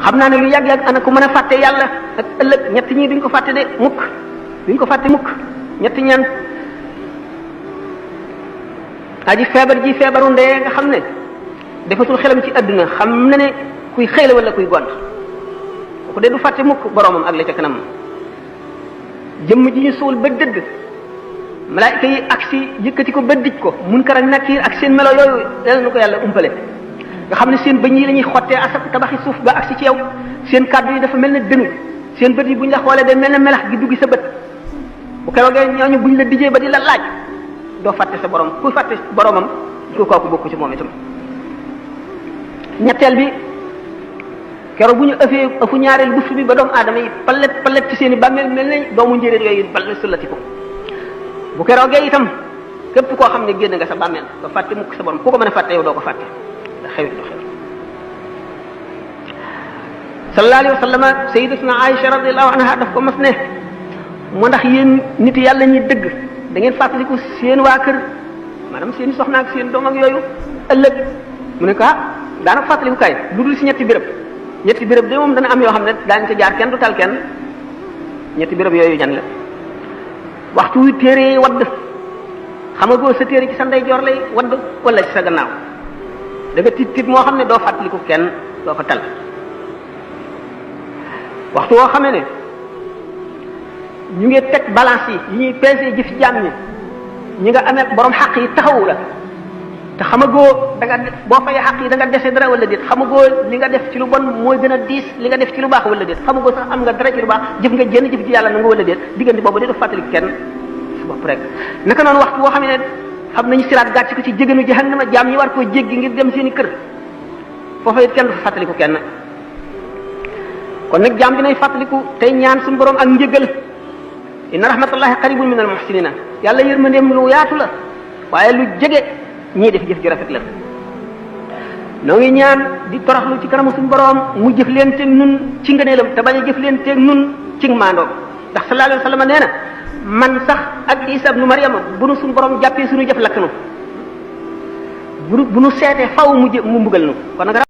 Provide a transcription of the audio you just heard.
xam naa ne lu yàgg-yàgg ana ko mën a fàtte yàlla ak ëllëg ñett ñii duñ ko fàtte de mukk duñ ko fàtte mukk. ñetti ñan aji feebar ji feebaru ndee nga xam ne defatul xelam ci àdduna xam na ne kuy xëy la wala kuy gont kooku de du fàtte mukk boromam ak la ca kanam jëmm ji ñu suul ba dëdd malaayika yi agsi yëkkati ko ba dij ko Munkar ak Nakiir ak seen melo yooyu yal na ko yàlla umpale nga xam ne seen bëñ yi la ñuy xottee asab tabaxi suuf ba agsi ci yow seen kàddu yi dafa mel ne dënu seen bët yi bu ñu la xoolee day mel ne melax gi duggi sa bët bu keroogee ñooñu buñ la dijee ba di la laaj doo fàtte sa borom ku fàtte boromam ku kooku bokku ci moom itam. ñetteel bi keroog bu ñu ëfu ñaareel buftu bi ba doomu aadama yi palet ci seen i bàmmeel mel ne doomu njéeréer yooyu bal sullati ko bu keroogee itam képp koo xam ne génn nga sa bàmmeel doo fàtte mukk sa borom ku ko mën a fàtte yow doo ko fàtte da xewit du xew. sallallahu alayhi wa sallam sayyidatuna Aïcha radiyallahu anha daf ko mas ne moo ndax yéen nit yàlla ñi dëgg da ngeen fàttaliku seen waa kër maanaam seen soxna ak seen doom ak yooyu ëllëg mu ne ko daanaka fàttaliku kay lu dul si ñetti béréb de moom dana am yoo xam ne daañu ca jaar kenn du tal kenn ñetti béréb yooyu ñan la waxtu wi téere wadd xamagoo sa téere ci sa ndeyjoor lay wadd wala ci sa gannaaw da nga tiit moo xam ne doo fàttaliku kenn doo ko tal waxtu woo xamee ne ñu ngi teg balance yi ñuy peser jëf jaam ñi nga amee borom xaq yi taxawu la te xamagoo da nga boo fayee xaq yi da nga dese dara wala déet xamagoo li nga def ci lu bon mooy gën a diis li nga def ci lu baax wala déet xamagoo sax am nga dara ci lu baax jëf nga jënn jëf ci yàlla na nga wala déet diggante boobu de du fàttali kenn su bopp rek naka noonu waxtu boo xam ne xam nañu siraat gàcc ko ci jéganu jahannama jaam ñi war koo jéggi ngir dem seen i kër foofa it kenn du fa fàttaliku kenn kon nag jaam dinay fàttaliku tey ñaan suñu borom ak njëgal inna rahmatullahi qaribun min al muhsinina yàlla yërmandeem lu yaatu la waaye lu jege ñii def jëf ju rafet la noo ngi ñaan di toroxlu ci kanamu suñu borom mu jëf leen teeg nun ci ngëneelam te bañ a jëf leen teeg nun ci maandoom ndax sallallahu alayhi wa sallam nee na man sax ak Isa ibnu Maryama bu nu suñu borom jàppee suñu jëf lakk nu bu nu seetee faw mu mbugal nu kon nag